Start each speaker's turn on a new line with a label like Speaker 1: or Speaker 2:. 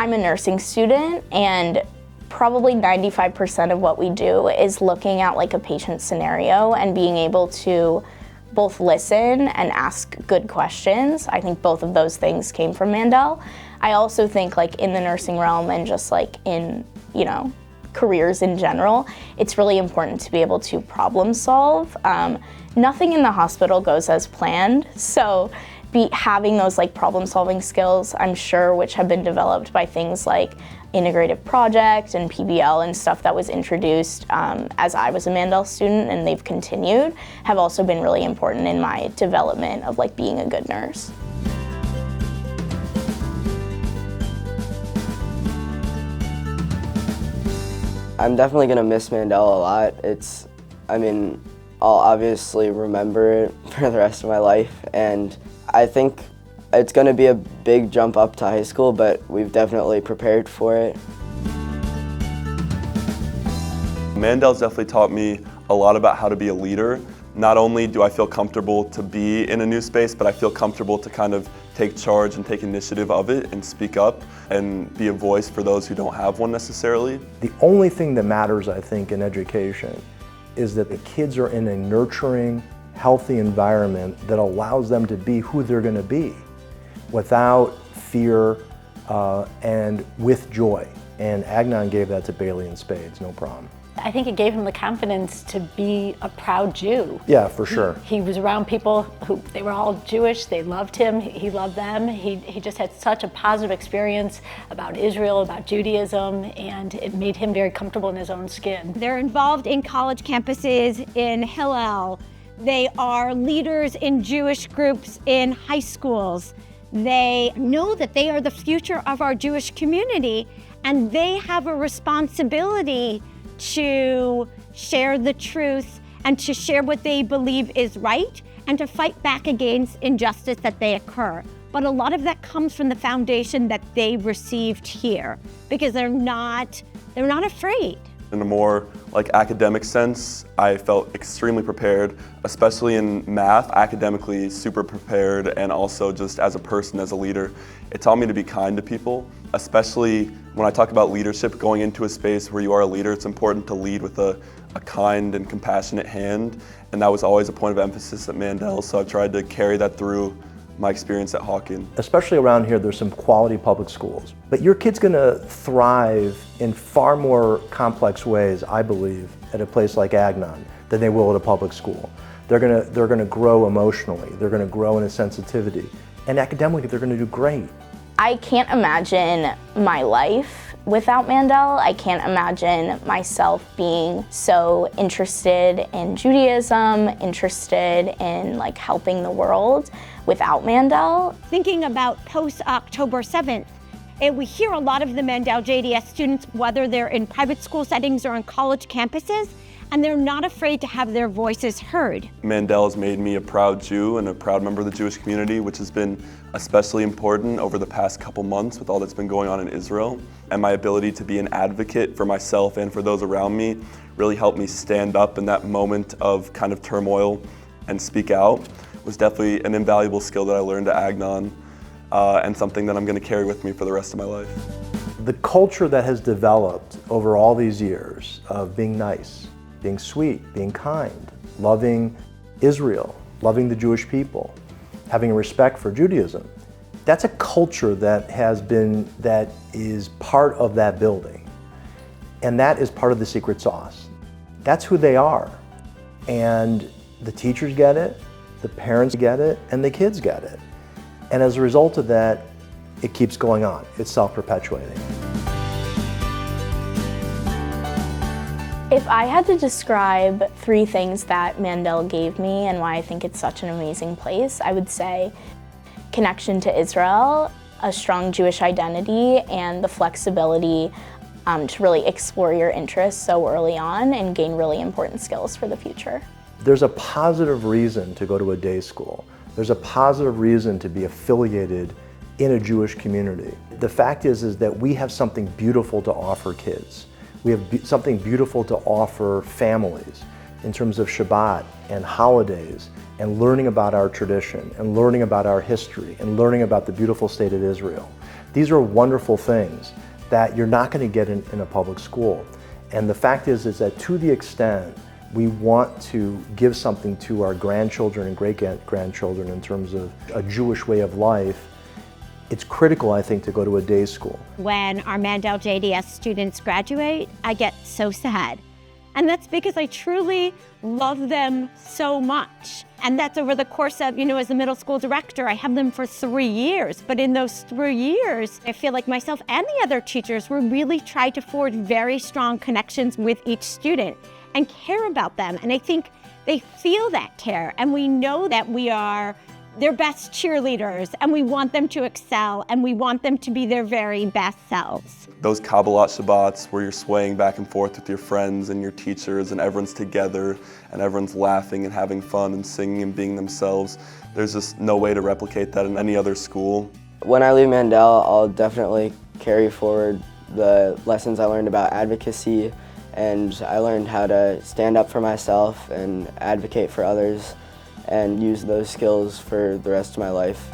Speaker 1: I'm a nursing student, and probably 95% of what we do is looking at like a patient scenario and being able to both listen and ask good questions. I think both of those things came from Mandel. I also think like in the nursing realm and just like in, careers in general, it's really important to be able to problem solve. Nothing in the hospital goes as planned, so having those like problem solving skills, I'm sure, which have been developed by things like integrative project and PBL and stuff that was introduced as I was a Mandel student, and they've continued, have also been really important in my development of like being a good nurse.
Speaker 2: I'm definitely gonna miss Mandel a lot. I'll obviously remember it for the rest of my life, and I think it's gonna be a big jump up to high school, but we've definitely prepared for it.
Speaker 3: Mandel's definitely taught me a lot about how to be a leader. Not only do I feel comfortable to be in a new space, but I feel comfortable to kind of take charge and take initiative of it and speak up and be a voice for those who don't have one necessarily.
Speaker 4: The only thing that matters, I think, in education is that the kids are in a nurturing, healthy environment that allows them to be who they're going to be without fear and with joy. And Agnon gave that to Bailey in spades, no problem.
Speaker 5: I think it gave him the confidence to be a proud Jew.
Speaker 4: Yeah, for sure.
Speaker 5: He was around people who, they were all Jewish, they loved him, he loved them. He just had such a positive experience about Israel, about Judaism, and it made him very comfortable in his own skin.
Speaker 6: They're involved in college campuses in Hillel. They are leaders in Jewish groups in high schools. They know that they are the future of our Jewish community, and they have a responsibility to share the truth and to share what they believe is right and to fight back against injustice that they occur. But a lot of that comes from the foundation that they received here because they're not afraid.
Speaker 3: In a more academic sense, I felt extremely prepared, especially in math, academically super prepared, and also just as a person, as a leader. It taught me to be kind to people, especially when I talk about leadership, going into a space where you are a leader, it's important to lead with a kind and compassionate hand, and that was always a point of emphasis at Mandel, so I've tried to carry that through my experience at Hawken.
Speaker 4: Especially around here, there's some quality public schools. But your kid's gonna thrive in far more complex ways, I believe, at a place like Agnon than they will at a public school. They're gonna grow emotionally, they're gonna grow in a sensitivity, and academically they're gonna do great.
Speaker 1: I can't imagine my life without Mandel. I can't imagine myself being so interested in Judaism, interested in helping the world without Mandel.
Speaker 6: Thinking about post-October 7th, we hear a lot of the Mandel JDS students, whether they're in private school settings or on college campuses, and they're not afraid to have their voices heard.
Speaker 3: Mandel has made me a proud Jew and a proud member of the Jewish community, which has been especially important over the past couple months with all that's been going on in Israel. And my ability to be an advocate for myself and for those around me really helped me stand up in that moment of kind of turmoil and speak out. It was definitely an invaluable skill that I learned at Agnon and something that I'm going to carry with me for the rest of my life.
Speaker 4: The culture that has developed over all these years of being nice, being sweet, being kind, loving Israel, loving the Jewish people, having a respect for Judaism, that's a culture that is part of that building. And that is part of the secret sauce. That's who they are. And the teachers get it, the parents get it, and the kids get it. And as a result of that, it keeps going on. It's self-perpetuating.
Speaker 1: If I had to describe 3 things that Mandel gave me and why I think it's such an amazing place, I would say connection to Israel, a strong Jewish identity, and the flexibility to really explore your interests so early on and gain really important skills for the future.
Speaker 4: There's a positive reason to go to a day school. There's a positive reason to be affiliated in a Jewish community. The fact is that we have something beautiful to offer kids. We have something beautiful to offer families in terms of Shabbat and holidays and learning about our tradition and learning about our history and learning about the beautiful state of Israel. These are wonderful things that you're not going to get in a public school. And the fact is that to the extent we want to give something to our grandchildren and great-grandchildren in terms of a Jewish way of life, it's critical, I think, to go to a day school.
Speaker 6: When our Mandel JDS students graduate, I get so sad. And that's because I truly love them so much. And that's over the course of, as a middle school director, I have them for 3 years. But in those 3 years, I feel like myself and the other teachers were really trying to forge very strong connections with each student and care about them. And I think they feel that care. And we know that we are their best cheerleaders, and we want them to excel, and we want them to be their very best selves.
Speaker 3: Those Kabbalat Shabbats where you're swaying back and forth with your friends and your teachers and everyone's together and everyone's laughing and having fun and singing and being themselves, there's just no way to replicate that in any other school.
Speaker 2: When I leave Mandel, I'll definitely carry forward the lessons I learned about advocacy, and I learned how to stand up for myself and advocate for others and use those skills for the rest of my life.